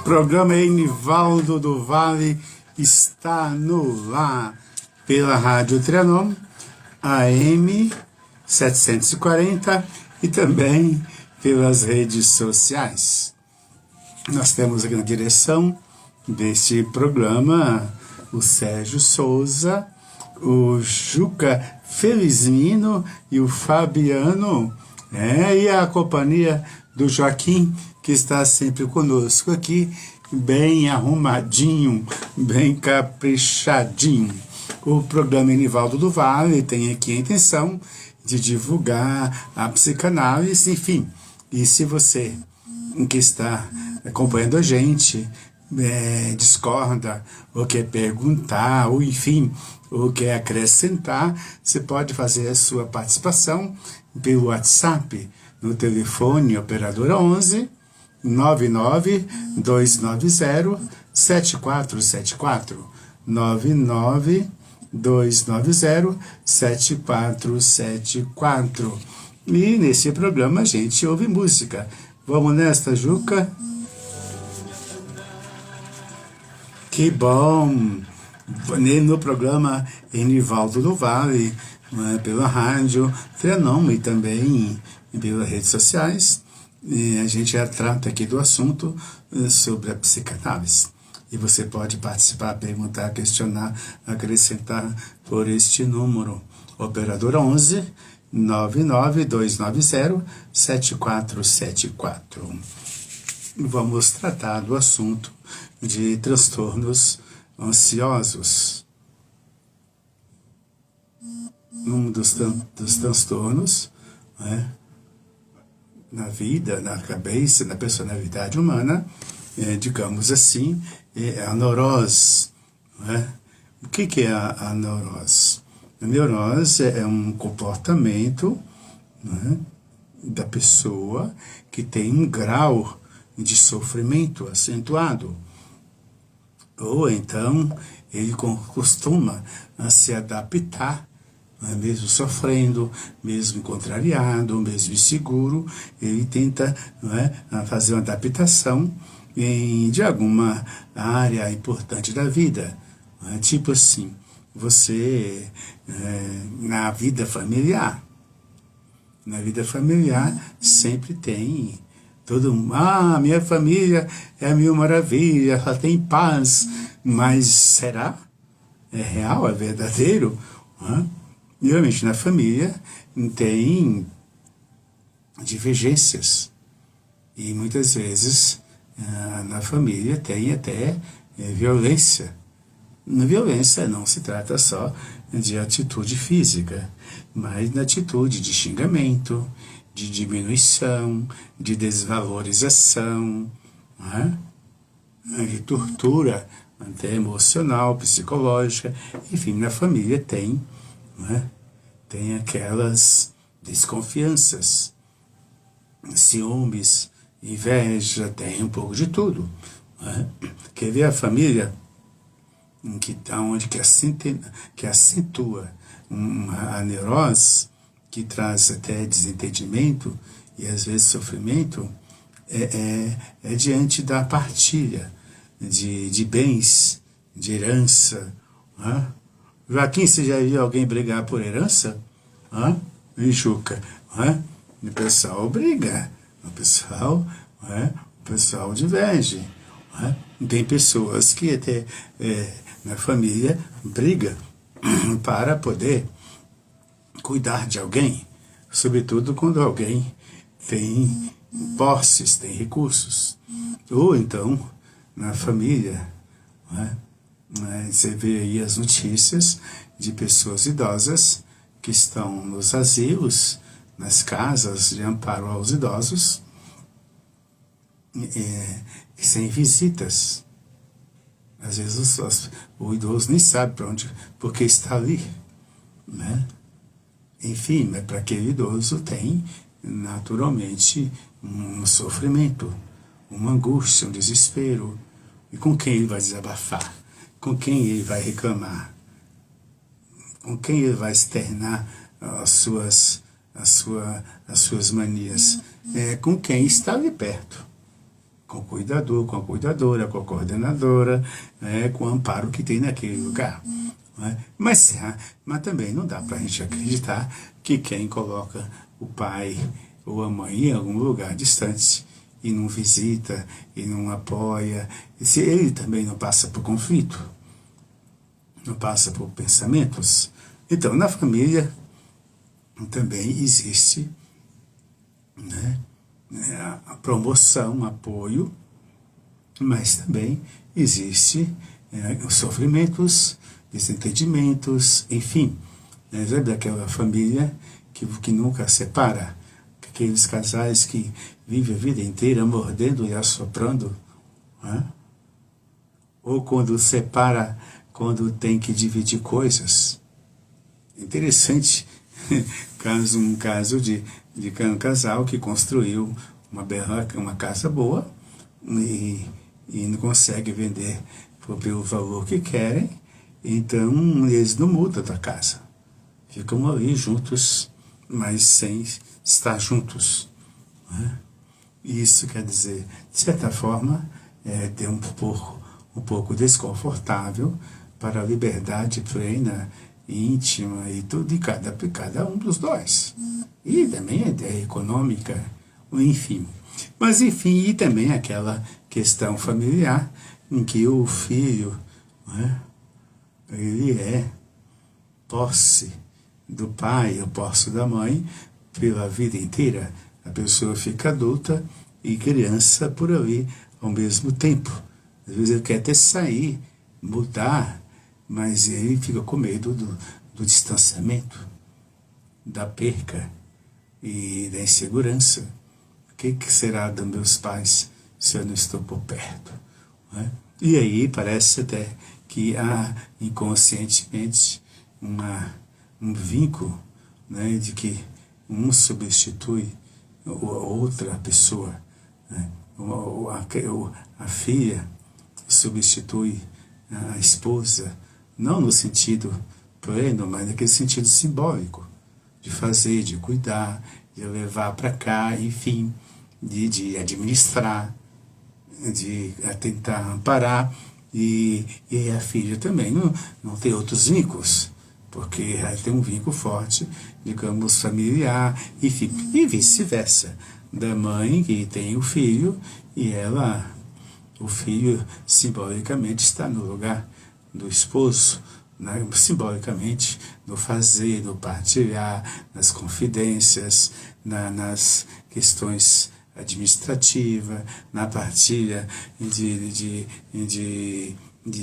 Programa Enivaldo do Vale está no ar pela Rádio Trianon, AM 740 e também pelas redes sociais. Nós temos aqui na direção deste programa o Sérgio Souza, o Juca Felizmino e o Fabiano, e a companhia do Joaquim, que está sempre conosco aqui, bem arrumadinho, bem caprichadinho. O programa Enivaldo do Vale tem aqui a intenção de divulgar a psicanálise, enfim. E se você que está acompanhando a gente discorda, ou quer perguntar, ou enfim, ou quer acrescentar, você pode fazer a sua participação pelo WhatsApp, no telefone operadora 11 99 290 7474 99 290 7474. E nesse programa a gente ouve música. Vamos nesta, Juca? Que bom! No programa Enivaldo do Vale, pela rádio Trianon e também pelas redes sociais, a gente já trata aqui do assunto sobre a psicanálise. E você pode participar, perguntar, questionar, acrescentar por este número. Operadora 11 99 290 7474. Vamos tratar do assunto de transtornos ansiosos. Um dos transtornos, na vida, na cabeça, na personalidade humana, digamos assim, é a neurose. O que é a neurose? A neurose é um comportamento da pessoa que tem um grau de sofrimento acentuado. Ou então ele costuma se adaptar, mesmo sofrendo, mesmo contrariado, mesmo inseguro, ele tenta fazer uma adaptação de alguma área importante da vida. Tipo assim, você, na vida familiar sempre tem todo mundo, minha família é mil maravilha, só tem paz, mas será? É real? É verdadeiro? Realmente na família tem divergências e muitas vezes na família tem até violência. Na violência não se trata só de atitude física, mas na atitude de xingamento, de diminuição, de desvalorização, de tortura até emocional, psicológica. Enfim, na família tem aquelas desconfianças, ciúmes, inveja, tem um pouco de tudo. Quer ver a família que acentua a neurose, que traz até desentendimento e às vezes sofrimento, é diante da partilha de bens, de herança. Joaquim, você já viu alguém brigar por herança? Juca? O pessoal briga, o pessoal diverge. Tem pessoas que até na família briga para poder cuidar de alguém, sobretudo quando alguém tem posses, tem recursos. Ou então, na família, você vê aí as notícias de pessoas idosas que estão nos asilos, nas casas de amparo aos idosos, sem visitas. Às vezes o idoso nem sabe porque está ali. Enfim, mas para aquele idoso tem naturalmente um sofrimento, uma angústia, um desespero. E com quem ele vai desabafar? Com quem ele vai reclamar? Com quem ele vai externar as suas manias? Com quem está ali perto. com o cuidador, com a cuidadora, com a coordenadora, com o amparo que tem naquele lugar. Mas também não dá para a gente acreditar que quem coloca o pai ou a mãe em algum lugar distante e não visita, e não apoia, e se ele também não passa por conflito, não passa por pensamentos. Então, na família também existe, né, a promoção, apoio, mas também existe os sofrimentos, desentendimentos, enfim. Lembra daquela família que nunca separa? Aqueles casais que vivem a vida inteira mordendo e assoprando? Ou quando separa, quando tem que dividir coisas? Interessante, um caso de um casal que construiu uma casa boa e não consegue vender pelo valor que querem, então eles não mudam da casa, ficam ali juntos, mas sem estar juntos. Isso quer dizer, de certa forma, ter um pouco desconfortável para a liberdade plena, íntima e tudo de cada um dos dois. E também a ideia econômica, enfim. Mas enfim, e também aquela questão familiar em que o filho, ele é posse do pai, ou posse da mãe, pela vida inteira. A pessoa fica adulta e criança por ali ao mesmo tempo. Às vezes ele quer até sair, mudar, mas ele fica com medo do distanciamento, da perca e da insegurança. O que será dos meus pais se eu não estou por perto? E aí parece até que há inconscientemente um vínculo, de que um substitui a outra pessoa. A filha substitui a esposa, não no sentido pleno, mas naquele sentido simbólico, de fazer, de cuidar, de levar para cá, enfim, de administrar, de tentar amparar, e a filha também não tem outros vínculos, porque tem um vínculo forte, digamos, familiar, enfim, e vice-versa, da mãe que tem o filho, e o filho simbolicamente está no lugar do esposo, simbolicamente no fazer, no partilhar, nas confidências, nas questões administrativas, na partilha de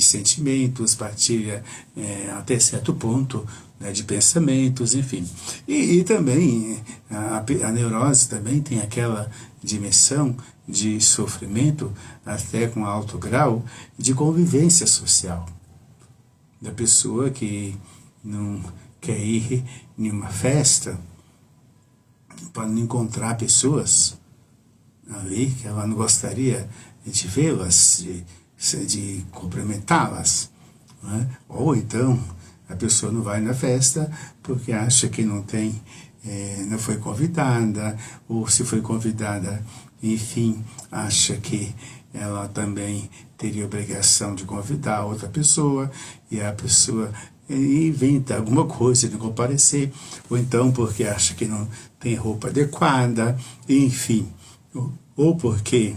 sentimentos, partilha até certo ponto, de pensamentos, enfim. E também a neurose também tem aquela dimensão de sofrimento, até com alto grau, de convivência social. Da pessoa que não quer ir em uma festa para não encontrar pessoas ali que ela não gostaria de vê-las, de cumprimentá-las. Ou então a pessoa não vai na festa porque acha que não foi convidada, ou se foi convidada, enfim, acha que ela também teria obrigação de convidar outra pessoa, e a pessoa inventa alguma coisa de não comparecer, ou então porque acha que não tem roupa adequada, enfim, ou porque,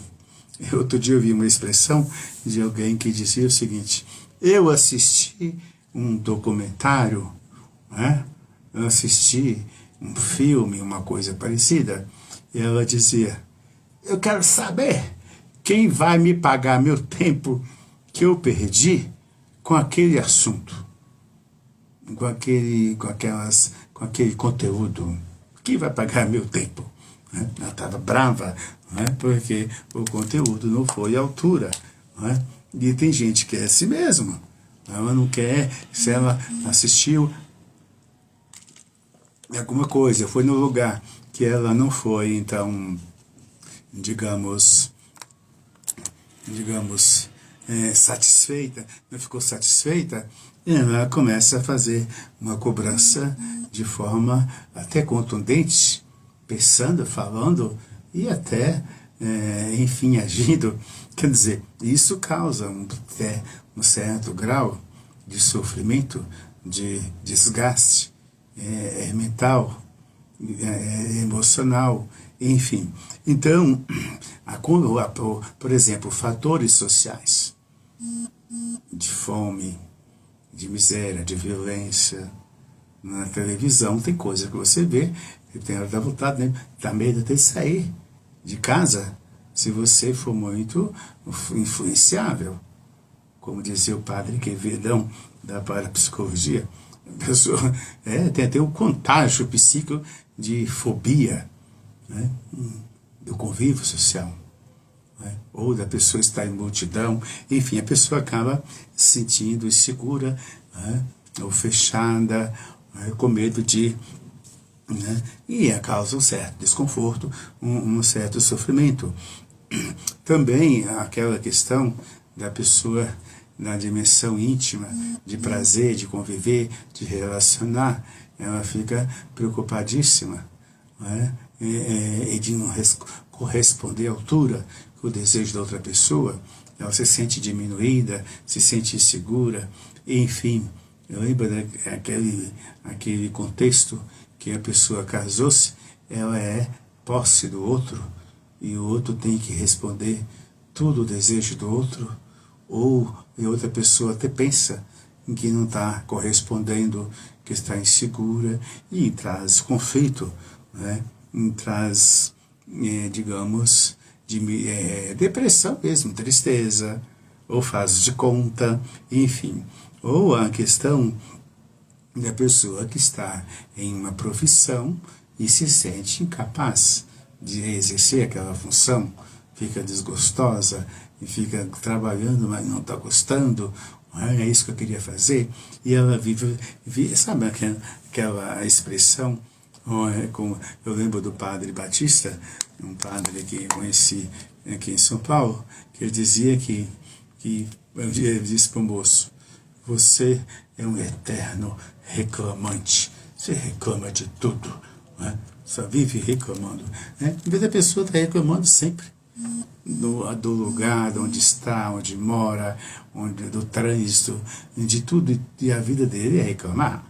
outro dia eu vi uma expressão de alguém que dizia o seguinte: eu assisti um documentário, eu assisti um filme, uma coisa parecida, e ela dizia: eu quero saber quem vai me pagar meu tempo que eu perdi com aquele assunto, com aquele conteúdo. Quem vai pagar meu tempo? Ela estava brava, porque o conteúdo não foi à altura. E tem gente que é assim mesmo. Ela não quer, se ela assistiu alguma coisa, foi no lugar que ela não foi, então, digamos, satisfeita, não ficou satisfeita, ela começa a fazer uma cobrança de forma até contundente, pensando, falando e até enfim, agindo. Quer dizer, isso causa um certo grau de sofrimento, de desgaste mental, emocional, enfim. Então, por exemplo, fatores sociais de fome, de miséria, de violência. Na televisão tem coisa que você vê, que tem hora da vontade, né? Dá medo até de sair de casa, se você for muito influenciável. Como dizia o padre Quevedão, da parapsicologia, a pessoa tem até um contágio psíquico de fobia, né? Do convívio social, né? Ou da pessoa estar em multidão, enfim, a pessoa acaba se sentindo insegura, né? Ou fechada, né? Com medo de... Né? E causa um certo desconforto, um certo sofrimento. Também aquela questão da pessoa na dimensão íntima, de prazer, de conviver, de relacionar, ela fica preocupadíssima, né? E de não corresponder à altura com o desejo da outra pessoa. Ela se sente diminuída, se sente insegura, enfim. Lembra aquele contexto que a pessoa casou-se, ela é posse do outro, e o outro tem que responder tudo o desejo do outro, ou a outra pessoa até pensa em que não está correspondendo, que está insegura, e traz conflito, né? Traz, digamos, depressão mesmo, tristeza, ou faz de conta, enfim. Ou a questão da pessoa que está em uma profissão e se sente incapaz de exercer aquela função, fica desgostosa e fica trabalhando, mas não está gostando, é isso que eu queria fazer, e ela vive sabe aquela expressão, eu lembro do padre Batista, um padre que eu conheci aqui em São Paulo, que ele dizia que ele disse para o moço: você é um eterno reclamante, você reclama de tudo, né? Só vive reclamando, né? Em vez da pessoa estar reclamando sempre do lugar, de onde está, onde mora, do trânsito, de tudo, e a vida dele é reclamar,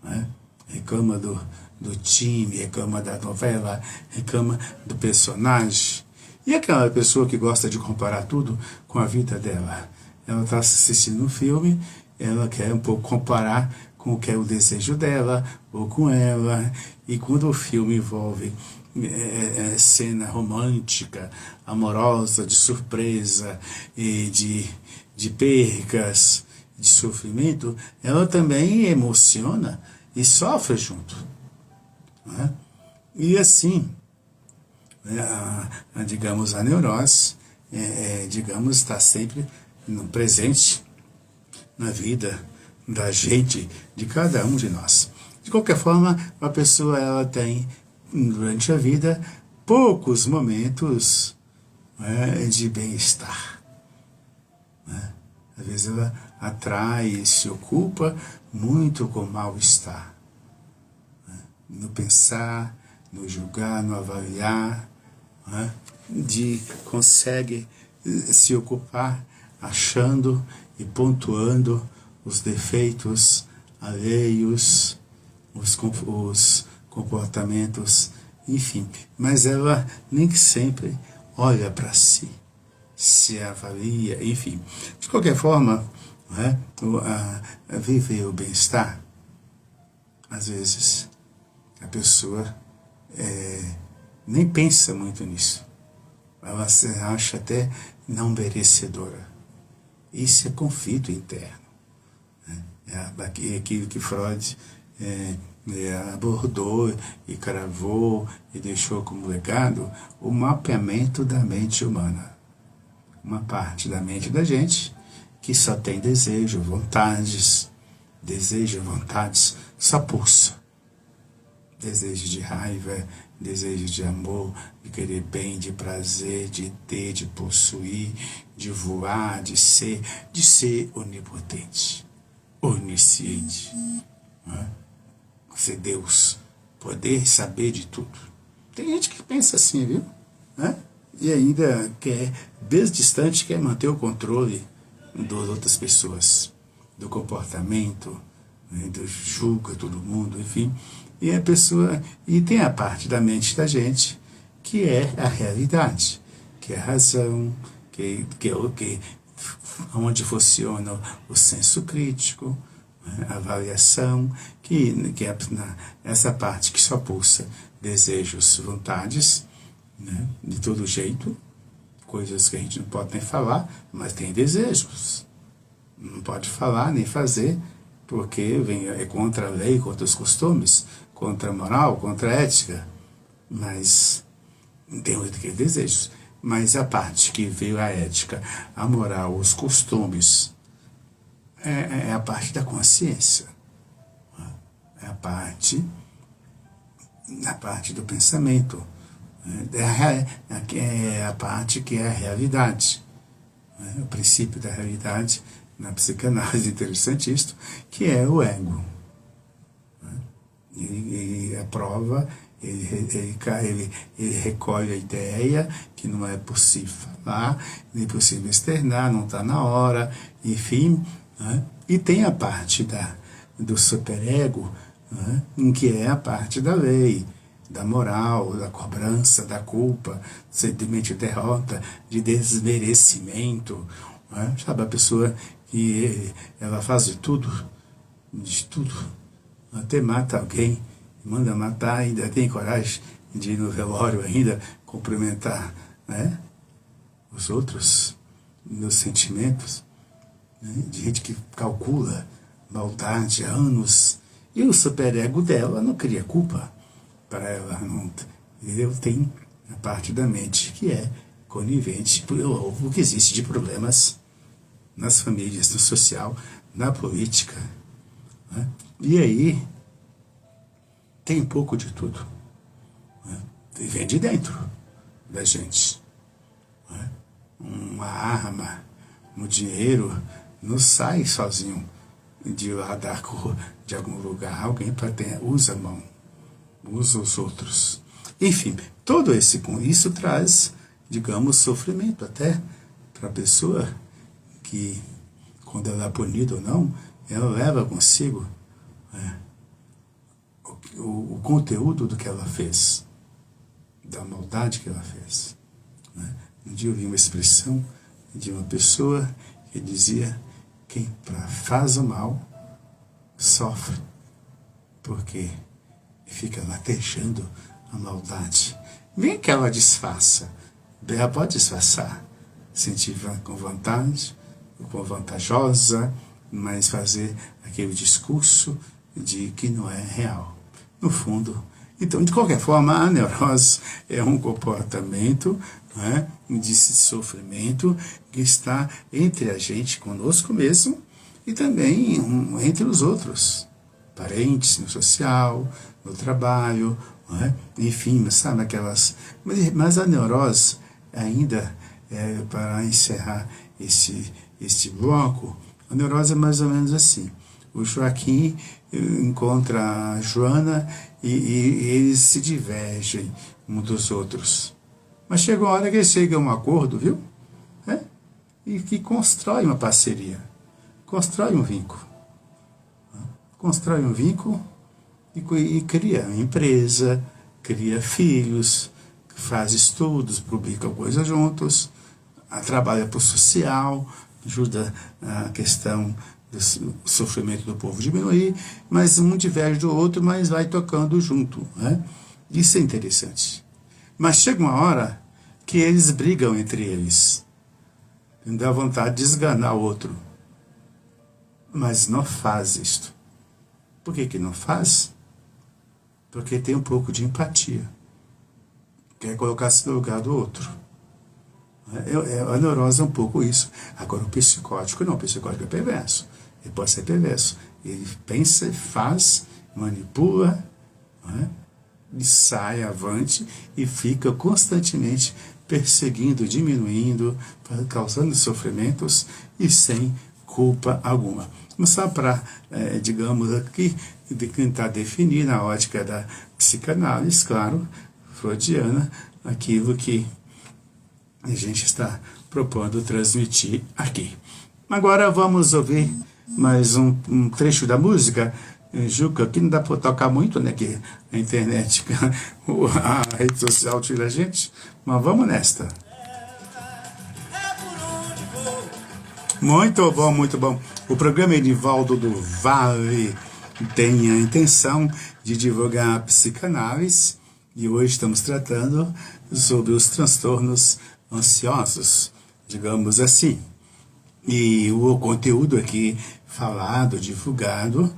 né? Reclama do time, reclama da novela, reclama do personagem. E aquela pessoa que gosta de comparar tudo com a vida dela? Ela está assistindo um filme, ela quer um pouco comparar com o que é o desejo dela, ou com ela, e quando o filme envolve cena romântica, amorosa, de surpresa, e de percas, de sofrimento, ela também emociona e sofre junto, né? E assim, digamos, a neurose, digamos, está sempre no presente, na vida da gente, de cada um de nós. De qualquer forma, a pessoa ela tem, durante a vida, poucos momentos de bem-estar, né? Às vezes ela atrai e se ocupa muito com mal-estar, né? No pensar, no julgar, no avaliar, né? Consegue se ocupar achando e pontuando os defeitos alheios, os comportamentos, enfim. Mas ela nem sempre olha para si, se avalia, enfim. De qualquer forma, viver o bem-estar, às vezes, a pessoa nem pensa muito nisso. Ela se acha até não merecedora. Isso é conflito interno. Aquilo que Freud abordou e cravou e deixou como legado, o mapeamento da mente humana. Uma parte da mente da gente que só tem desejo, vontades, só pulsa. Desejo de raiva, desejo de amor, de querer bem, de prazer, de ter, de possuir, de voar, de ser onipotente, onisciente, né? Ser Deus, poder saber de tudo. Tem gente que pensa assim, viu? Né? e ainda quer, desde distante, quer manter o controle das outras pessoas, do comportamento, né, julga todo mundo, enfim. E a pessoa, e tem a parte da mente da gente, que é a realidade, que é a razão, onde funciona o senso crítico, né, a avaliação, que é essa parte que só pulsa desejos, vontades, né, de todo jeito, coisas que a gente não pode nem falar, mas tem desejos. Não pode falar nem fazer, porque é contra a lei, contra os costumes, contra a moral, contra a ética. Mas tem aqueles desejos. Mas a parte que veio a ética, a moral, os costumes, é a parte da consciência. É a parte do pensamento. É a parte que é a realidade. O princípio da realidade na psicanálise, interessante isto, que é o ego. Ele aprova, ele recolhe a ideia que não é possível falar, nem é possível externar, não está na hora, enfim. Né? E tem a parte do superego, né? Em que é a parte da lei, da moral, da cobrança, da culpa, do sentimento de derrota, de desmerecimento. Né? Sabe, a pessoa que ela faz de tudo, até mata alguém, manda matar, ainda tem coragem de ir no velório ainda, cumprimentar, né, os outros, meus sentimentos, né, de gente que calcula maldade há anos, e o superego dela não cria culpa para ela, não, entendeu? Tem a parte da mente que é conivente pelo que existe de problemas nas famílias, no social, na política. Né? E aí tem um pouco de tudo. Né? E vem de dentro da gente. Né? Uma arma, um dinheiro, não sai sozinho de lá de algum lugar. Alguém usa a mão, usa os outros. Enfim, todo isso traz, digamos, sofrimento até para a pessoa que, quando ela é punida ou não, ela leva consigo o conteúdo do que ela fez, da maldade que ela fez. Né? Um dia eu vi uma expressão de uma pessoa que dizia: quem faz o mal sofre, porque fica latejando a maldade. Nem que ela disfarça, ela pode disfarçar, sentir com vontade, com vantajosa, mas fazer aquele discurso de que não é real. No fundo, então, de qualquer forma, a neurose é um comportamento, né, de sofrimento que está entre a gente, conosco mesmo, e também entre os outros, parentes, no social, no trabalho, né, enfim, sabe aquelas... Mas a neurose ainda, para encerrar este bloco, a neurose é mais ou menos assim. O Joaquim encontra a Joana e eles se divergem um dos outros. Mas chega uma hora que eles chegam a um acordo, viu? E que constrói uma parceria, constrói um vínculo. Constrói um vínculo e cria uma empresa, cria filhos, faz estudos, publica coisas juntos, trabalha para o social, ajuda a questão do sofrimento do povo diminuir, mas um diverge do outro, mas vai tocando junto. Né? Isso é interessante. Mas chega uma hora que eles brigam entre eles. Dá vontade de esganar o outro. Mas não faz isto. Por que não faz? Porque tem um pouco de empatia. Quer colocar-se no lugar do outro. A neurose é um pouco isso. Agora, o psicótico não. O psicótico é perverso. Ele pode ser perverso. Ele pensa, faz, manipula, e sai avante e fica constantemente perseguindo, diminuindo, causando sofrimentos e sem culpa alguma. Mas só para, digamos aqui, tentar definir na ótica da psicanálise, claro, freudiana, aquilo que a gente está propondo transmitir aqui. Agora vamos ouvir mais um trecho da música. Juca, aqui não dá para tocar muito, né? Que a internet, a rede social tira a gente, mas vamos nesta. Muito bom, muito bom. O programa Enivaldo do Vale tem a intenção de divulgar a psicanálise e hoje estamos tratando sobre os transtornos ansiosos, digamos assim. E o conteúdo aqui falado, divulgado,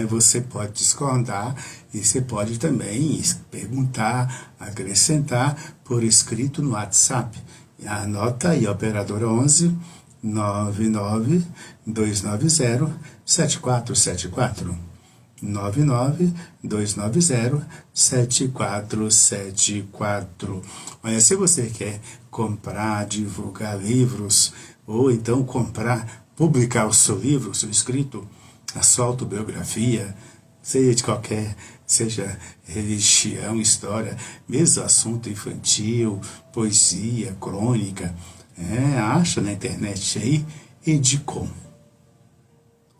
você pode discordar e você pode também perguntar, acrescentar por escrito no WhatsApp. Anota aí, operadora 11 99 290 7474. 99 290 7474. Olha, se você quer comprar, divulgar livros, ou então publicar o seu livro, o seu escrito, a sua autobiografia, seja religião, história, mesmo assunto infantil, poesia, crônica, acha na internet aí, Edicom,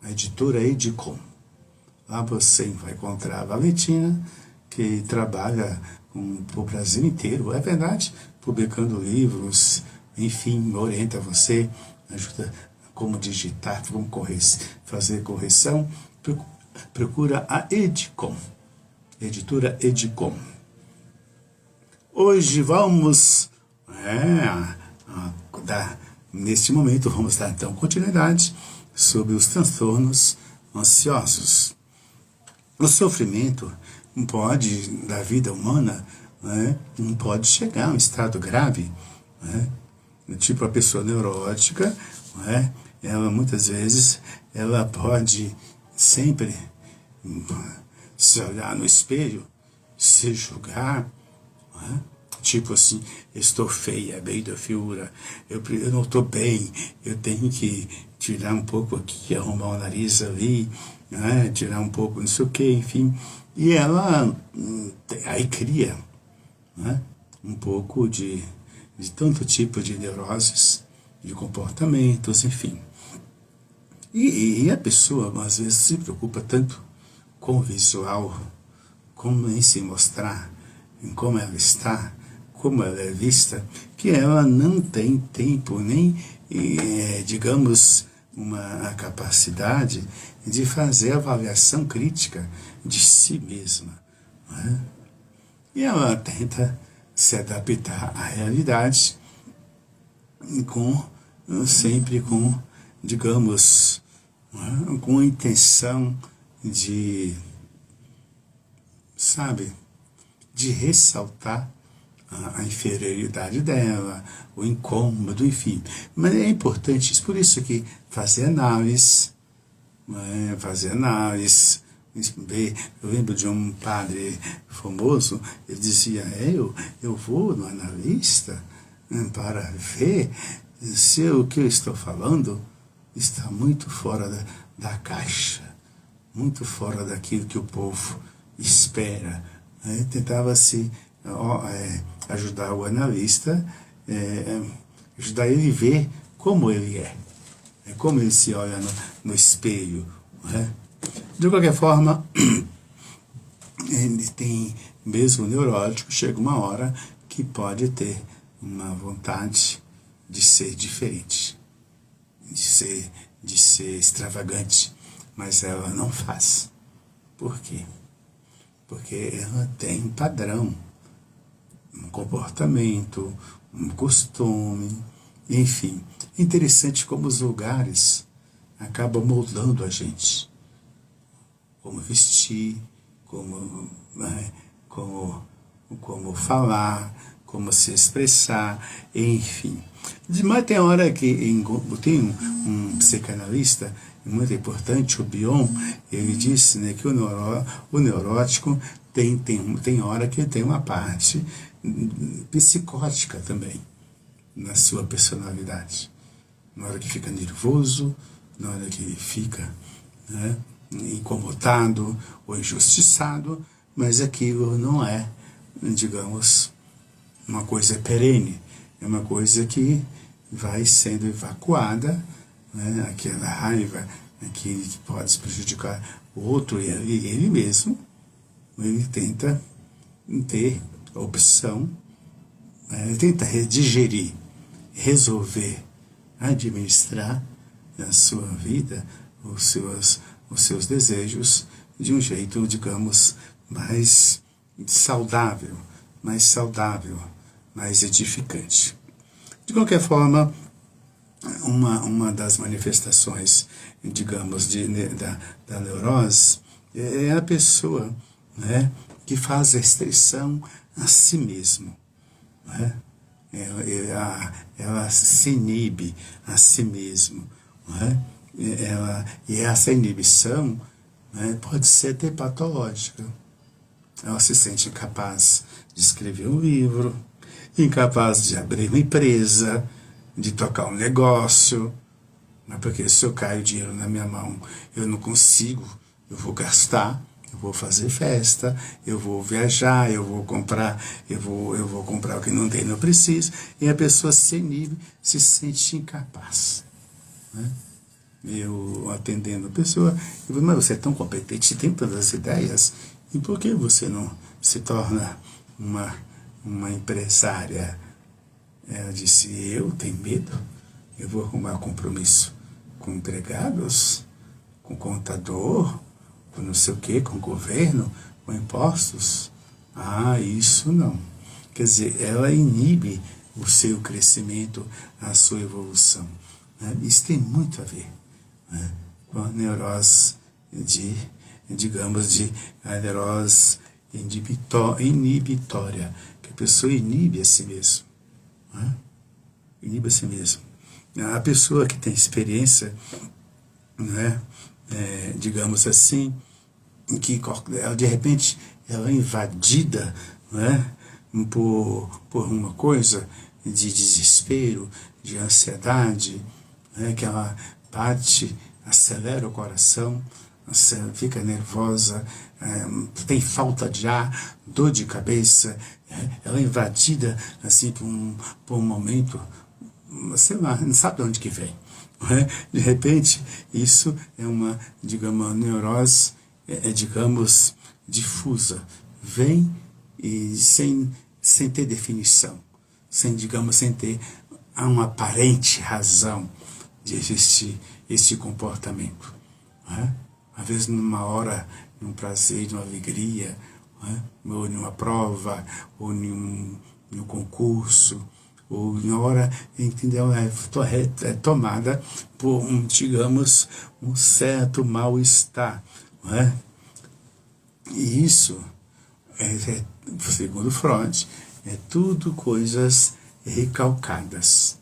a editora Edicom. Lá você vai encontrar a Valentina, que trabalha para o Brasil inteiro, é verdade, publicando livros, enfim, orienta você, ajuda como digitar, como fazer correção. Procura a Edicom, editora Edicom. Hoje vamos neste momento vamos dar então continuidade sobre os transtornos ansiosos. O sofrimento da vida humana não pode chegar a um estado grave, tipo a pessoa neurótica, ela muitas vezes ela pode sempre se olhar no espelho, se julgar, tipo assim, estou feia, bem da figura, eu não estou bem, eu tenho que tirar um pouco aqui, arrumar o nariz ali, tirar um pouco não sei o que, enfim. E ela aí cria um pouco de tanto tipo de neuroses, de comportamentos, enfim. E a pessoa, às vezes, se preocupa tanto com o visual, como em se mostrar, em como ela está, como ela é vista, que ela não tem tempo nem, digamos, uma capacidade de fazer avaliação crítica de si mesma. E ela tenta se adaptar à realidade sempre com, digamos, com a intenção de ressaltar a inferioridade dela, o incômodo, enfim. Mas é importante isso, por isso que fazer análise, eu lembro de um padre famoso, ele dizia, eu vou no analista para ver se o que eu estou falando está muito fora da caixa, muito fora daquilo que o povo espera. Tentava ajudar o analista, ajudar ele a ver como ele é, como ele se olha no espelho. De qualquer forma, ele tem, mesmo neurótico, chega uma hora que pode ter uma vontade de ser diferente, de ser extravagante, mas ela não faz. Por quê? Porque ela tem um padrão, um comportamento, um costume, enfim. Interessante como os lugares acabam moldando a gente. Como vestir, como falar, como se expressar, enfim. Mas tem hora que tem um psicanalista muito importante, o Bion, ele disse, que o neurótico tem hora que tem uma parte psicótica também na sua personalidade. Na hora que fica nervoso, na hora que fica incomodado ou injustiçado, mas aquilo não é, digamos, uma coisa perene. é uma coisa que vai sendo evacuada, né? Aquela raiva que pode prejudicar o outro e ele mesmo, ele tenta ter opção, ele tenta digerir, resolver, administrar a sua vida, os seus desejos de um jeito, digamos, mais saudável, mais edificante. De qualquer forma, uma das manifestações, digamos, da neurose é a pessoa, né, que faz restrição a si mesmo, né? Ela se inibe a si mesmo, né? E essa inibição, né, pode ser até patológica. Ela se sente incapaz de escrever um livro, incapaz de abrir uma empresa, de tocar um negócio, mas porque se eu caio dinheiro na minha mão, eu não consigo, eu vou gastar, eu vou fazer festa, eu vou viajar, eu vou comprar o que não tem, não preciso, e a pessoa se inibe, se sente incapaz, né? Eu atendendo a pessoa, eu falo, mas você é tão competente, tem todas as ideias, e por que você não se torna uma empresária? Ela disse, eu tenho medo, eu vou arrumar compromisso com empregados, com contador, com não sei o quê, com governo, com impostos. Ah, isso não. Quer dizer, ela inibe o seu crescimento, a sua evolução, né? Isso tem muito a ver, né, com a neurose a neurose inibitória, que a pessoa inibe a si mesma, né? Inibe a si mesmo. A pessoa que tem experiência, né, digamos assim, que de repente ela é invadida, né, por uma coisa de desespero, de ansiedade, né, que ela bate, acelera o coração, fica nervosa, tem falta de ar, dor de cabeça, ela é invadida assim por um momento, sei lá, não sabe de onde que vem. De repente, isso é digamos, uma neurose, digamos, difusa. Vem e sem ter definição, sem ter uma aparente razão de existir esse comportamento. Às vezes, numa hora, num prazer, numa alegria, ou numa prova, ou num concurso, ou na hora, entendeu? É tomada por digamos, um certo mal-estar, não é? E isso, segundo Freud, é tudo coisas recalcadas.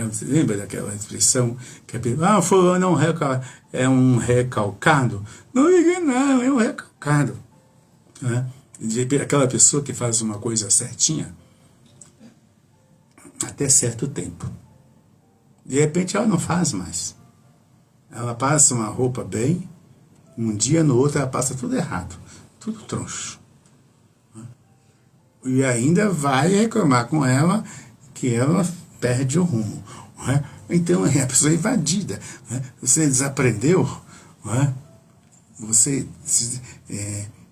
Você lembra daquela expressão que a pessoa, fulano é um recalcado? Não, é um recalcado. Né? Aquela pessoa que faz uma coisa certinha, até certo tempo. De repente ela não faz mais. Ela passa uma roupa bem, um dia no outro ela passa tudo errado, tudo troncho. E ainda vai reclamar com ela que ela perde o rumo. Então a pessoa é invadida. Você desaprendeu, você,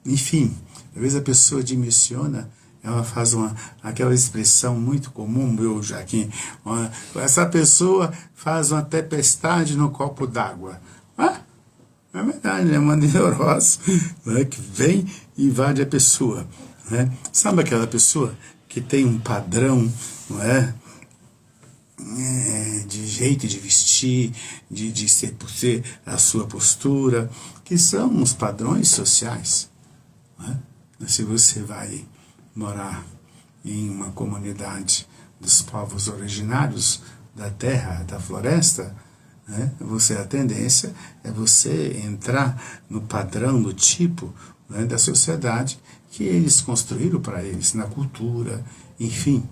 enfim, às vezes a pessoa dimensiona. Ela faz aquela expressão muito comum, meu Jaquim, essa pessoa faz uma tempestade no copo d'água. É verdade, é uma neurose, né, que vem e invade a pessoa. Né? Sabe aquela pessoa que tem um padrão, não é? De jeito de vestir, de ser a sua postura, que são os padrões sociais. Né? Se você vai morar em uma comunidade dos povos originários da terra, da floresta, né, a tendência é você entrar no padrão, no tipo, né, da sociedade que eles construíram para eles, na cultura, enfim.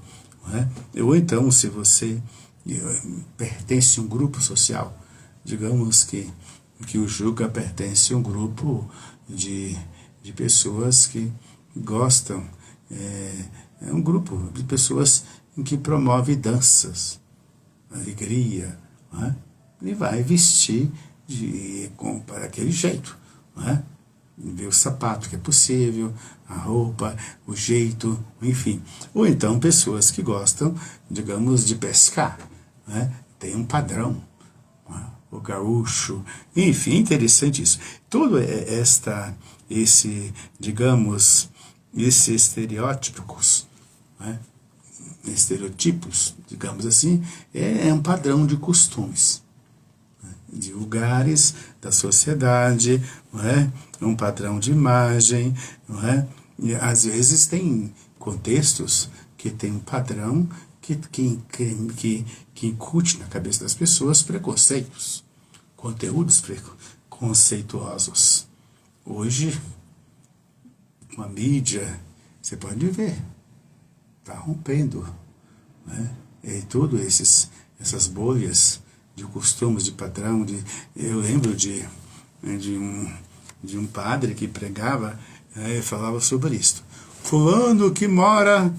Né? Ou então, se você pertence a um grupo social, digamos que o Juca pertence a um grupo de pessoas que gostam é um grupo de pessoas em que promove danças, alegria, não é? Ele vai vestir para aquele jeito, não é? Ver o sapato que é possível, a roupa, o jeito, enfim. Ou então pessoas que gostam, digamos, de pescar, né? Tem um padrão, né? O gaúcho, enfim, interessante isso. Todo digamos, esses estereótipos, né? Estereotipos, digamos assim, é um padrão de costumes, de lugares da sociedade, não é? Um padrão de imagem, não é? E às vezes tem contextos que tem um padrão que incute na cabeça das pessoas preconceitos, conteúdos preconceituosos. Hoje, com a mídia, você pode ver, está rompendo, né? E tudo essas bolhas de costumes, de padrão. Eu lembro de um padre que pregava, falava sobre isso. Fulano que mora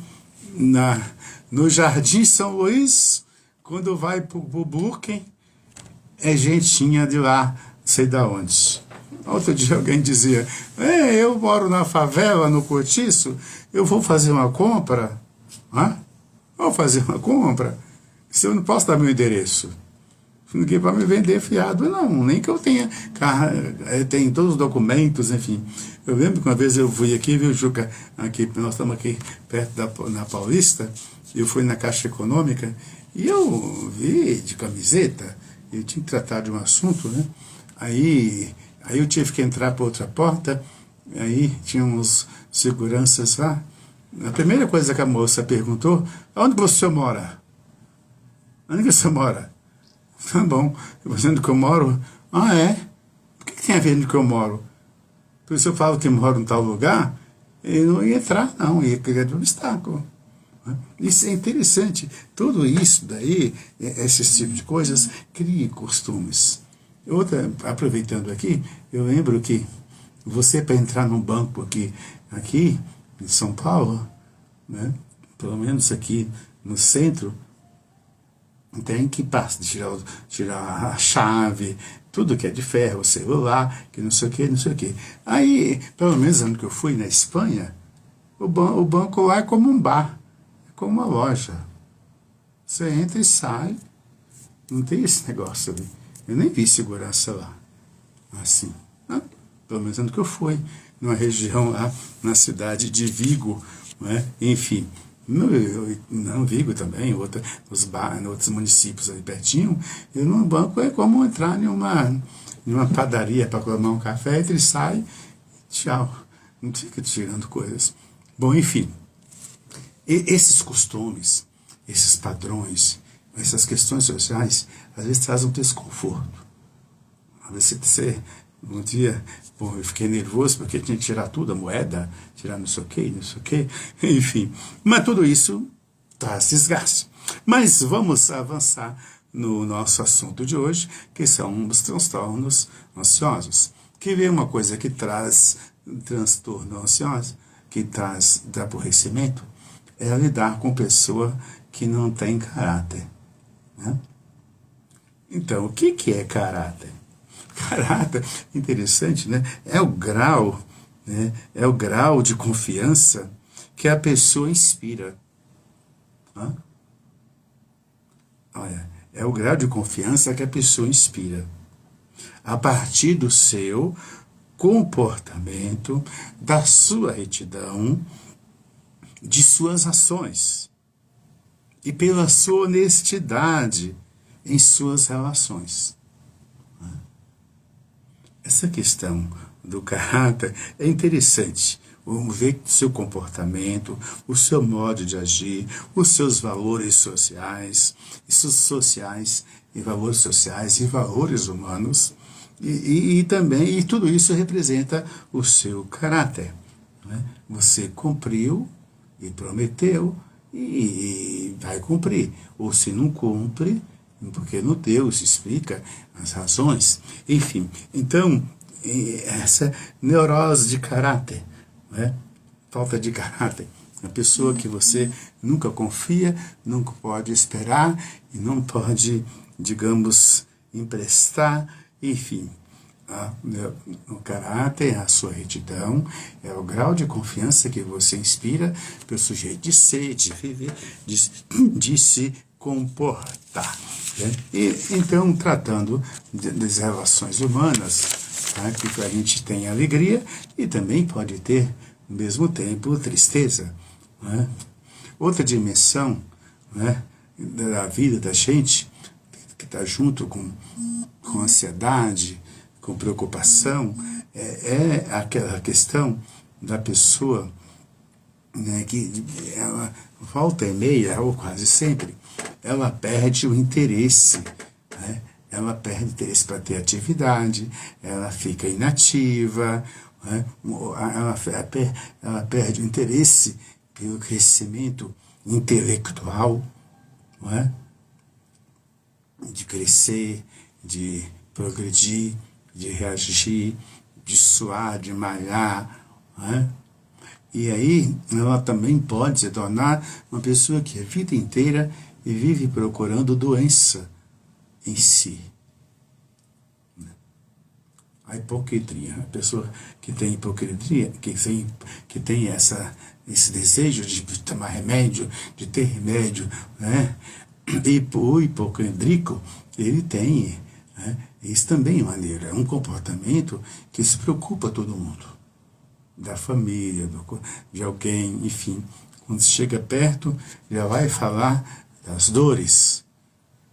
no Jardim São Luís, quando vai para o Brooklyn, é gentinha de lá, sei da onde. Outro dia alguém dizia, eu moro na favela, no Cortiço, eu vou fazer uma compra, vou fazer uma compra, se eu não posso dar meu endereço. Ninguém vai me vender fiado, não, nem que eu tenha tem todos os documentos, enfim. Eu lembro que uma vez eu fui aqui, viu, Juca, nós estamos aqui perto na Paulista, eu fui na Caixa Econômica, e eu vi de camiseta, eu tinha que tratar de um assunto, né? Aí eu tive que entrar para outra porta, aí tinha uns seguranças lá. A primeira coisa que a moça perguntou, onde você mora? Onde você mora? Tá bom, dizendo que eu moro. Ah, é? Por que tem a ver com que eu moro? Por isso eu falo que eu moro em tal lugar, eu não ia entrar, não, ia criar um obstáculo. Isso é interessante. Tudo isso daí, esses tipos de coisas, cria costumes. Aproveitando aqui, eu lembro que você, para entrar num banco aqui em São Paulo, né, pelo menos aqui no centro, tem que tirar a chave, tudo que é de ferro, o celular, que não sei o que, não sei o que. Aí, pelo menos ano que eu fui na Espanha, o banco lá é como um bar, é como uma loja. Você entra e sai, não tem esse negócio ali. Eu nem vi segurança lá, assim. Pelo menos ano que eu fui, numa região lá, na cidade de Vigo, né? Enfim. Não, Vigo também, em outros municípios ali pertinho, e no banco é como entrar em uma padaria para tomar um café, entre sai, tchau. Não fica tirando coisas. Bom, enfim, esses costumes, esses padrões, essas questões sociais, às vezes trazem um desconforto. Às vezes você um dia, eu fiquei nervoso porque tinha que tirar tudo, a moeda, tirar não sei o que, enfim. Mas tudo isso traz desgaste. Mas vamos avançar no nosso assunto de hoje, que são os transtornos ansiosos. Que vem uma coisa que traz transtorno ansioso, que traz aborrecimento, é lidar com pessoa que não tem caráter, né? Então, o que é caráter? Caráter, interessante, né? É o grau, né? É o grau de confiança que a pessoa inspira. Olha, é o grau de confiança que a pessoa inspira. A partir do seu comportamento, da sua retidão, de suas ações e pela sua honestidade em suas relações. Essa questão do caráter é interessante. Vamos ver o seu comportamento, o seu modo de agir, os seus valores sociais, e valores sociais e valores humanos, e também tudo isso representa o seu caráter, né? Você cumpriu e prometeu e vai cumprir, ou se não cumpre, porque no Deus explica as razões, enfim. Então, essa neurose de caráter, né? Falta de caráter, a pessoa que você nunca confia, nunca pode esperar e não pode, digamos, emprestar, enfim. O caráter, a sua retidão, é o grau de confiança que você inspira pelo sujeito de ser, de viver, de se comportar. Né? E, então, tratando das relações humanas, tá? Que a gente tem alegria e também pode ter, ao mesmo tempo, tristeza. Né? Outra dimensão, né, da vida da gente, que está junto com ansiedade, com preocupação, é aquela questão da pessoa, né, que ela volta e meia, ou quase sempre, ela perde o interesse, né? Ela perde interesse para ter atividade, ela fica inativa, né? Ela perde o interesse pelo crescimento intelectual, não é? De crescer, de progredir, de reagir, de suar, de malhar, né? E aí ela também pode se tornar uma pessoa que a vida inteira vive procurando doença em si. A hipocrisia, a pessoa que tem hipocrisia, que tem esse desejo de tomar remédio, de ter remédio, né? E o hipocondríaco, ele tem, né? Isso também é maneiro, é um comportamento que se preocupa todo mundo, da família, de alguém, enfim. Quando se chega perto, já vai falar das dores,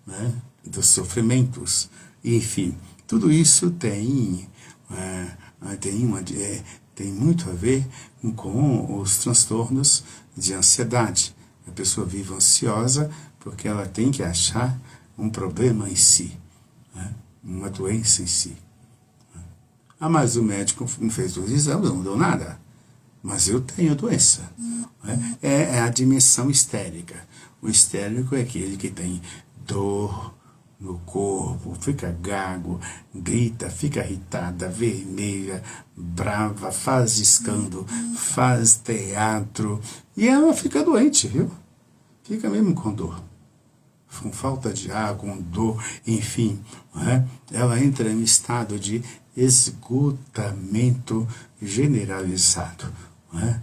né? Dos sofrimentos, enfim. Tudo isso tem muito a ver com os transtornos de ansiedade. A pessoa vive ansiosa porque ela tem que achar um problema em si, né? Uma doença em si. Ah, mas o médico não fez os exames, não deu nada. Mas eu tenho doença. Né? É a dimensão histérica. O histérico é aquele que tem dor no corpo, fica gago, grita, fica irritada, vermelha, brava, faz escândalo, faz teatro, e ela fica doente, viu? Fica mesmo com dor, com falta de ar, com dor, enfim, né? Ela entra em estado de esgotamento generalizado, né?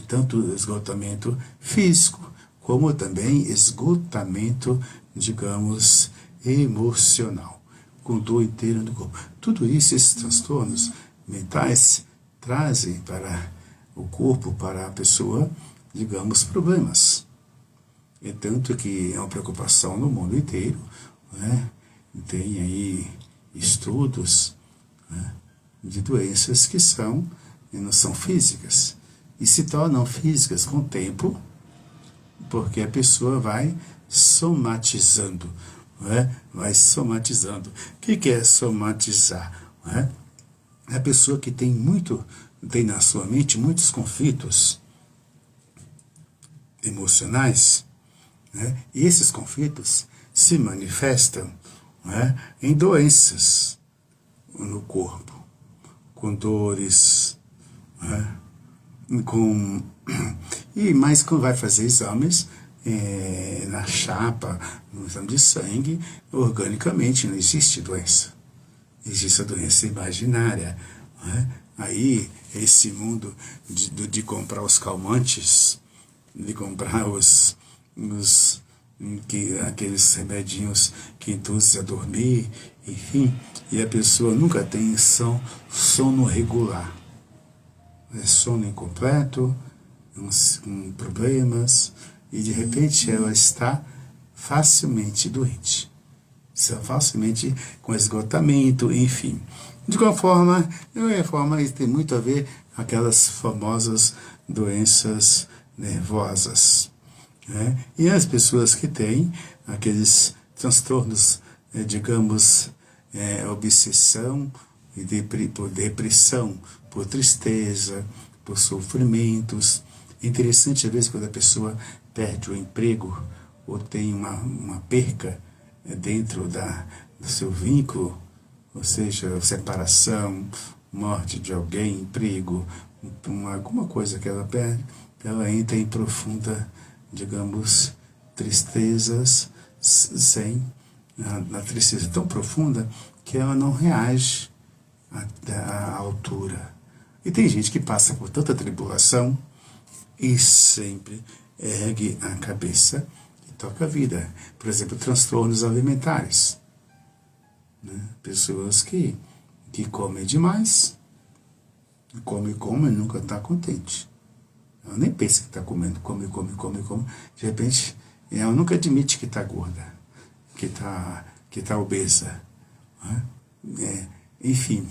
Tanto esgotamento físico, como também esgotamento, digamos, emocional, com dor inteira no corpo. Tudo isso, esses transtornos mentais, trazem para o corpo, para a pessoa, digamos, problemas. É tanto que é uma preocupação no mundo inteiro, né? Tem aí estudos, né, de doenças que não são físicas, e se tornam físicas com o tempo, porque a pessoa vai somatizando, né? Vai somatizando. O que é somatizar? Né? É a pessoa que tem na sua mente muitos conflitos emocionais, né? E esses conflitos se manifestam, né, em doenças no corpo, com dores, né? Mas quando vai fazer exames, na chapa, no exame de sangue, organicamente não existe doença. Existe a doença imaginária. Né? Aí, esse mundo de comprar os calmantes, de comprar aqueles remedinhos que induzem a dormir, enfim, e a pessoa nunca tem sono regular. É sono incompleto, com problemas, e de repente ela está facilmente doente, facilmente com esgotamento, enfim. De qualquer forma, isso tem muito a ver com aquelas famosas doenças nervosas, né? E as pessoas que têm aqueles transtornos, digamos, obsessão e por depressão, por tristeza, por sofrimentos. É interessante, às vezes, quando a pessoa perde o emprego ou tem uma perca dentro do seu vínculo, ou seja, separação, morte de alguém, emprego, alguma coisa que ela perde, ela entra em profunda, digamos, tristezas, na tristeza tão profunda que ela não reage à altura. E tem gente que passa por tanta tribulação e sempre ergue a cabeça e toca a vida. Por exemplo, transtornos alimentares. Né? Pessoas que comem demais, come e nunca está contente. Ela nem pensa que está comendo, come. De repente, ela nunca admite que está gorda, que tá obesa. Né? Enfim.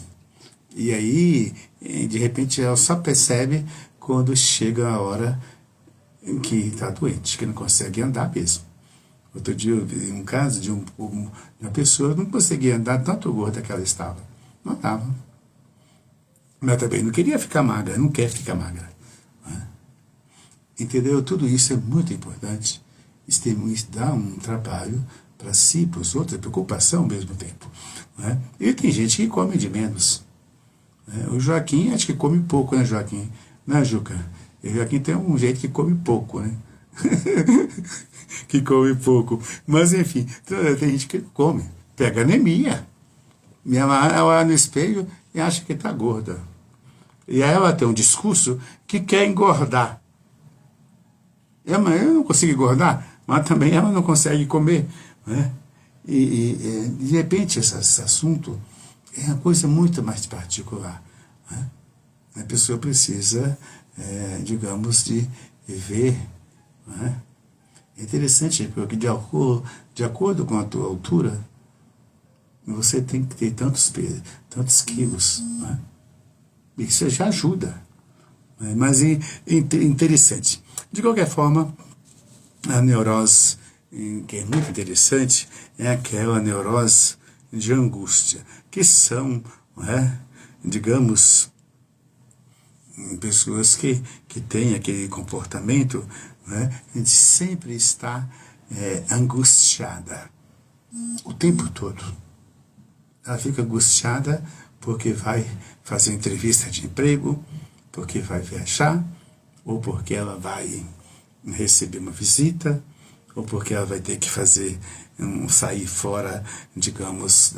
E aí, de repente, ela só percebe quando chega a hora em que está doente, que não consegue andar mesmo. Outro dia eu vi um caso de uma pessoa que não conseguia andar tanto gorda que ela estava. Não estava. Mas também não queria ficar magra, não quer ficar magra. Né? Entendeu? Tudo isso é muito importante. Isso dá um trabalho para si e para os outros, é preocupação ao mesmo tempo. Né? E tem gente que come de menos. Né? O Joaquim, acho que come pouco, né, Joaquim? Né, Juca? O Joaquim tem um jeito que come pouco, né? Que come pouco. Mas, enfim, tem gente que come. Pega anemia. Minha mãe, ela olha no espelho e acha que está gorda. E aí ela tem um discurso que quer engordar. Eu não consigo engordar, mas também ela não consegue comer. Né? E de repente, esse assunto é uma coisa muito mais particular. Né? A pessoa precisa, digamos, de ver. Né? É interessante, porque de acordo com a tua altura, você tem que ter tantos quilos. Né? Isso já ajuda. Né? Mas é interessante. De qualquer forma, a neurose, que é muito interessante, é aquela neurose de angústia, que são, digamos, pessoas que têm aquele comportamento, de sempre estar angustiada o tempo todo. Ela fica angustiada porque vai fazer entrevista de emprego, porque vai viajar, ou porque ela vai receber uma visita, ou porque ela vai ter que sair fora, digamos,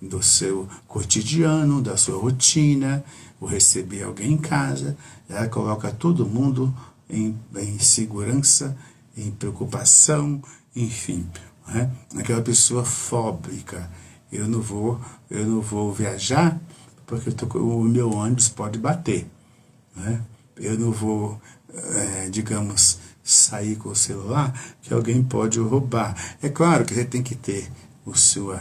do seu cotidiano, da sua rotina, ou receber alguém em casa. Ela coloca todo mundo em segurança, em preocupação, enfim. Né? Aquela pessoa fóbica. Eu não vou viajar porque o meu ônibus pode bater. Né? Eu não vou, digamos, sair com o celular que alguém pode roubar. É claro que você tem que ter o seu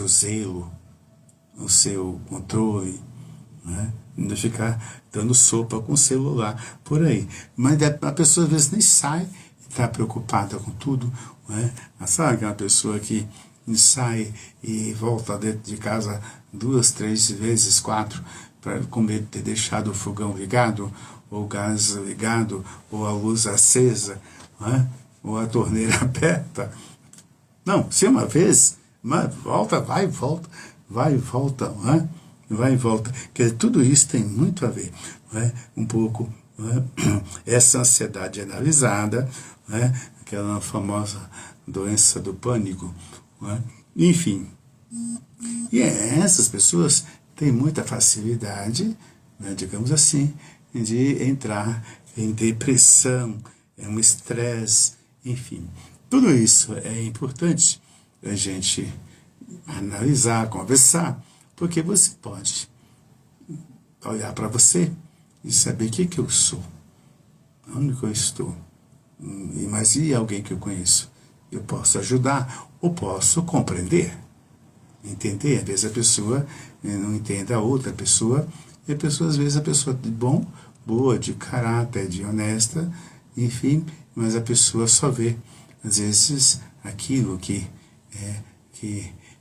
zelo, o seu controle, né? Não ficar dando sopa com o celular por aí. Mas a pessoa às vezes nem sai, está preocupada com tudo. Né? Sabe aquela pessoa que sai e volta dentro de casa 2, 3 vezes, 4, com medo de ter deixado o fogão ligado, ou o gás ligado, ou a luz acesa, né? Ou a torneira aberta. Não, se uma vez, mas volta, vai e volta, né? Vai e volta. Porque tudo isso tem muito a ver, né? Um pouco, né? Essa ansiedade analisada, né? Aquela famosa doença do pânico, né? Enfim. E essas pessoas têm muita facilidade, né, digamos assim, de entrar em depressão, em um estresse, enfim. Tudo isso é importante a gente analisar, conversar, porque você pode olhar para você e saber o que eu sou, onde que eu estou. Mas e alguém que eu conheço? Eu posso ajudar ou posso compreender, entender. Às vezes a pessoa não entende a outra pessoa, e a pessoa, às vezes, a pessoa de boa, de caráter, de honesta, enfim, mas a pessoa só vê, às vezes, aquilo que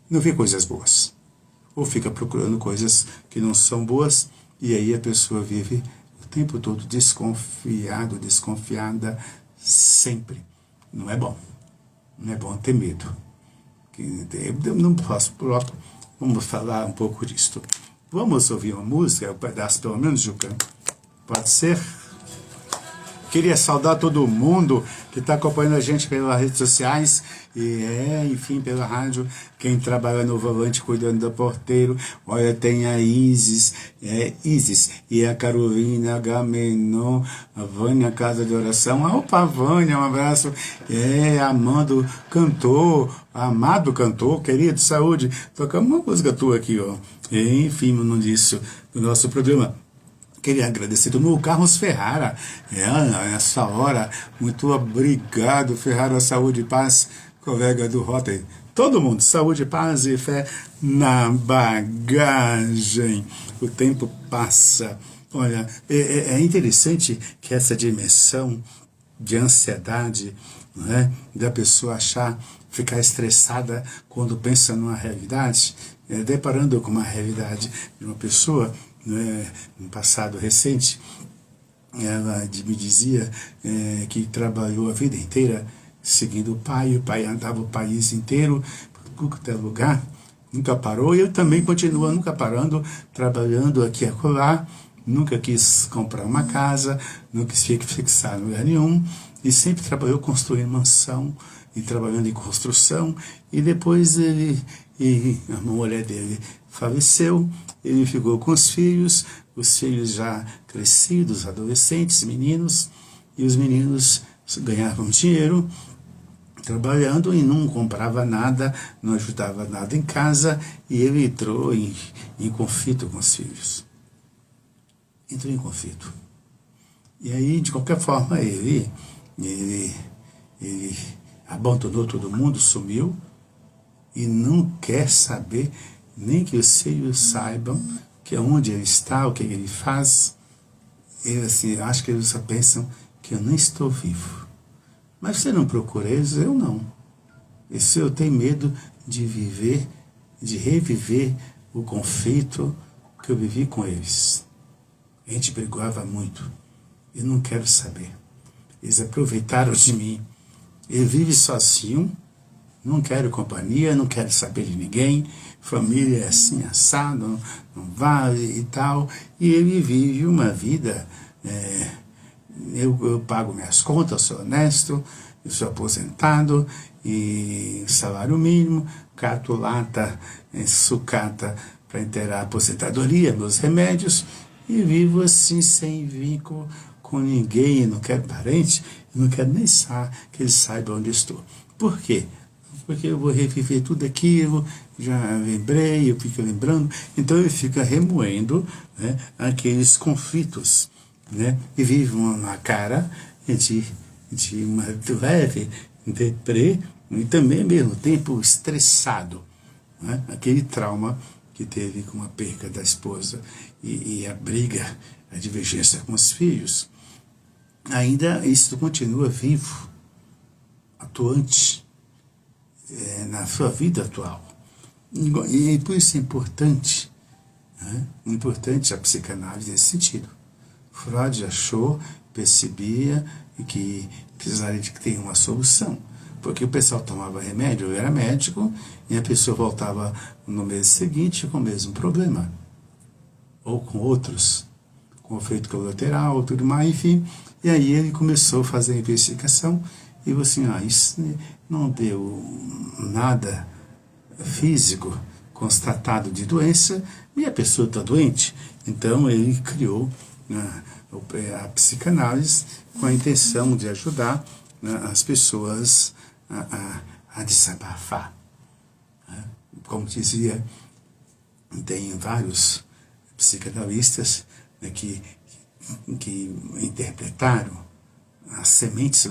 não vê coisas boas. Ou fica procurando coisas que não são boas, e aí a pessoa vive o tempo todo desconfiada, sempre. Não é bom. Não é bom ter medo. Eu não posso, vamos falar um pouco disso. Vamos ouvir uma música, um pedaço pelo menos, Juca? Pode ser? Queria saudar todo mundo que está acompanhando a gente pelas redes sociais e, enfim, pela rádio. Quem trabalha no volante cuidando do porteiro. Olha, tem a Isis, e a Carolina Gamenon, a Vânia Casa de Oração. Opa, Vânia, um abraço. Amado cantor, querido, saúde. Tocamos uma música tua aqui, ó. Enfim, no disso, do nosso programa. Queria agradecer todo mundo. O Carlos Ferrara, nessa hora, muito obrigado, Ferrara, saúde e paz, colega do Rotary. Todo mundo, saúde, paz e fé na bagagem. O tempo passa. Olha, é interessante que essa dimensão de ansiedade, não é? Da pessoa ficar estressada quando pensa numa realidade, deparando com uma realidade de uma pessoa, no passado recente, ela me dizia que trabalhou a vida inteira seguindo o pai andava o país inteiro, por qualquer lugar, nunca parou, e eu também continuo nunca parando, trabalhando aqui e acolá, nunca quis comprar uma casa, nunca quis fixar em lugar nenhum, e sempre trabalhou construindo mansão, e trabalhando em construção, e depois a mulher dele faleceu, ele ficou com os filhos já crescidos, adolescentes, meninos, e os meninos ganhavam dinheiro trabalhando e não comprava nada, não ajudava nada em casa, e ele entrou em conflito com os filhos. Entrou em conflito. E aí, de qualquer forma, ele abandonou todo mundo, sumiu, e não quer saber nem que os filhos saibam que onde ele está, o que ele faz. Ele, assim, acho que eles só pensam que eu nem estou vivo. Mas você não procura eles? Eu não. Isso eu tenho medo de reviver o conflito que eu vivi com eles. A gente brigava muito. Eu não quero saber. Eles aproveitaram de mim. Ele vive sozinho. Não quero companhia, não quero saber de ninguém, família é assim, assado, não vale e tal. E ele vive uma vida, eu pago minhas contas, sou honesto, eu sou aposentado, e salário mínimo, cato lata, sucata para inteirar a aposentadoria, meus remédios, e vivo assim, sem vínculo com ninguém, não quero parente, não quero nem que eles saibam onde estou. Por quê? Porque eu vou reviver tudo aquilo, já lembrei, eu fico lembrando, então ele fica remoendo, aqueles conflitos, e vive uma cara de uma leve deprê, e também ao mesmo tempo estressado, aquele trauma que teve com a perca da esposa e a briga, a divergência com os filhos. Ainda isso continua vivo, atuante, na sua vida atual. E por isso é importante, importante a psicanálise nesse sentido. Freud percebia que precisaria de que tenha uma solução, porque o pessoal tomava remédio, eu era médico, e a pessoa voltava no mês seguinte com o mesmo problema, ou com outros, com efeito colateral, tudo mais, enfim. E aí ele começou a fazer a investigação, e você, isso não deu nada físico constatado de doença, e a pessoa está doente. Então ele criou a psicanálise com a intenção de ajudar as pessoas a desabafar. Como dizia, tem vários psicanalistas que interpretaram as sementes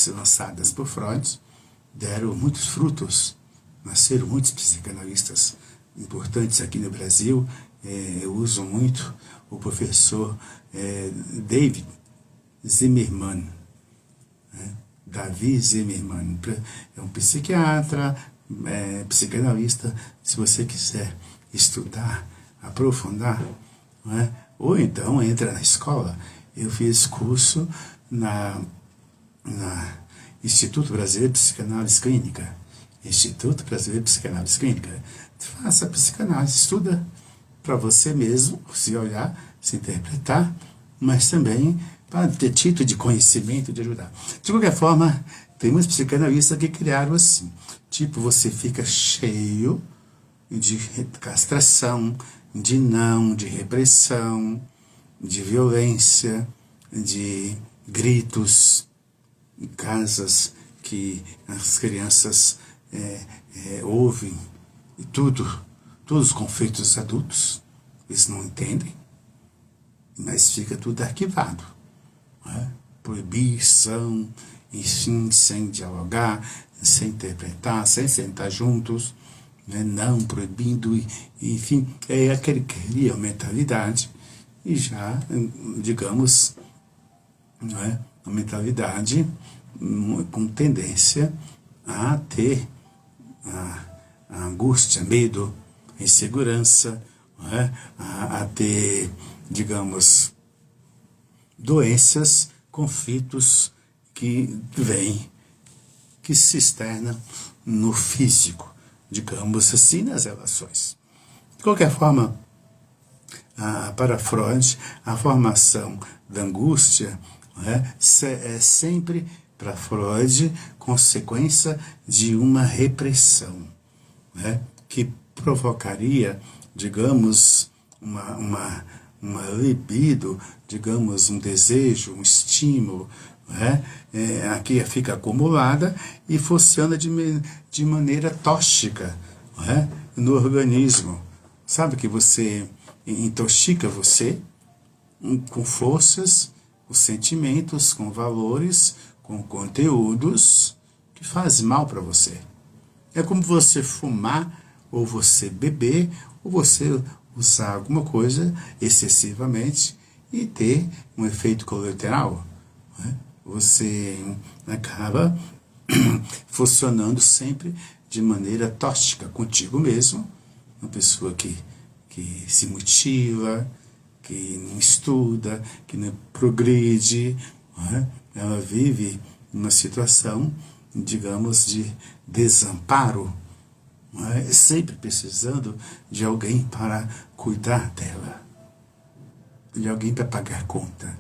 lançadas por Freud deram muitos frutos, nasceram muitos psicanalistas importantes aqui no Brasil. Eu uso muito o professor David Zimmerman, Davi Zimmerman, é um psiquiatra, psicanalista. Se você quiser estudar, aprofundar, ou então entra na escola. Eu fiz curso na Instituto Brasileiro de Psicanálise Clínica. Instituto Brasileiro de Psicanálise Clínica. faça a psicanálise, estuda para você mesmo, se olhar, se interpretar, mas também para ter título de conhecimento, de ajudar. De qualquer forma, tem muitos psicanalistas que criaram assim. Tipo, você fica cheio de castração, de não, de repressão, de violência, de gritos, em casas que as crianças ouvem, e todos os conflitos dos adultos, eles não entendem, mas fica tudo arquivado. Né? Proibição, enfim, sem dialogar, sem interpretar, sem sentar juntos, né? Não proibindo, enfim, é aquele que cria a mentalidade e já, digamos, não é? A mentalidade com tendência a ter a angústia, medo, insegurança, não é? A ter, digamos, doenças, conflitos que vêm, que se externam no físico, digamos assim, nas relações. De qualquer forma, para Freud, a formação da angústia é sempre, para Freud, consequência de uma repressão, que provocaria, digamos, uma libido, digamos, um desejo, um estímulo, aqui fica acumulada e funciona de maneira tóxica no organismo. Sabe que você intoxica você com forças, com sentimentos, com valores, com conteúdos que fazem mal para você. É como você fumar, ou você beber, ou você usar alguma coisa excessivamente e ter um efeito colateral. Você acaba funcionando sempre de maneira tóxica contigo mesmo, uma pessoa que se mutila, que não estuda, que não progride, ela vive uma situação, digamos, de desamparo, sempre precisando de alguém para cuidar dela, de alguém para pagar conta,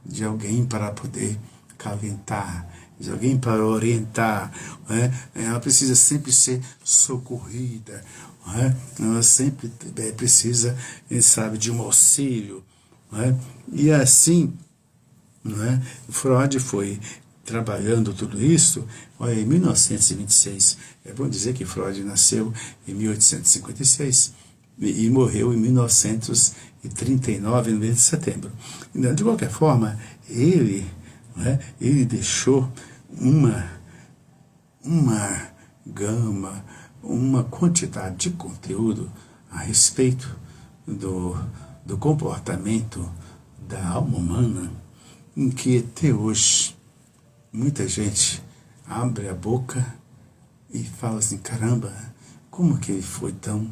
de alguém para poder calentar, de alguém para orientar. Ela precisa sempre ser socorrida, ela sempre precisa, sabe, de um auxílio. E assim, Freud foi trabalhando tudo isso. Olha, em 1926, é bom dizer que Freud nasceu em 1856 e morreu em 1939, no mês de setembro. De qualquer forma, ele deixou uma gama, uma quantidade de conteúdo a respeito do comportamento da alma humana, em que até hoje muita gente abre a boca e fala assim, caramba, como que ele foi tão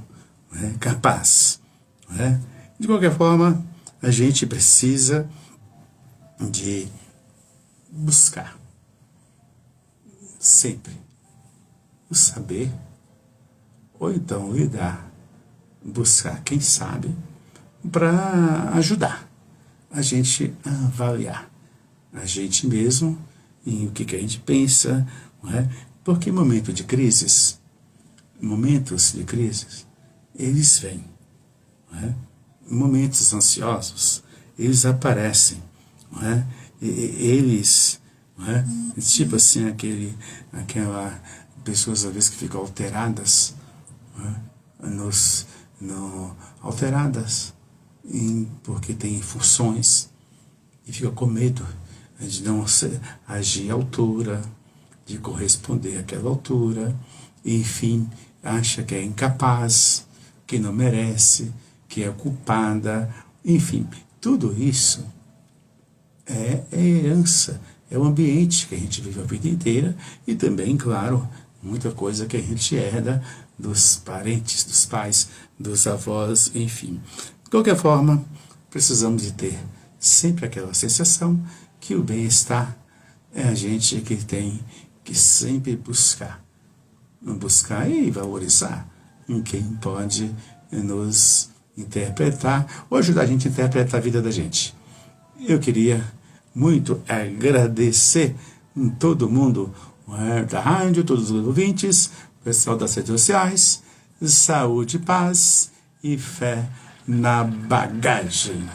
capaz? De qualquer forma, a gente precisa de buscar sempre o saber, ou então buscar quem sabe, para ajudar a gente a avaliar a gente mesmo em o que a gente pensa, porque momentos de crises, eles vêm, momentos ansiosos, eles aparecem, eles, tipo assim, aquela pessoas às vezes que ficam alteradas, alteradas porque tem funções e fica com medo de não agir à altura, de corresponder àquela altura, enfim, acha que é incapaz, que não merece, que é culpada, enfim, tudo isso é herança, é o ambiente que a gente vive a vida inteira e também, claro, muita coisa que a gente herda dos parentes, dos pais, dos avós, enfim. De qualquer forma, precisamos de ter sempre aquela sensação que o bem-estar é a gente que tem que sempre buscar e valorizar em quem pode nos interpretar, ou ajudar a gente a interpretar a vida da gente. Eu queria muito agradecer todo mundo da rádio, todos os ouvintes, pessoal das redes sociais. Saúde, paz e fé na bagagem.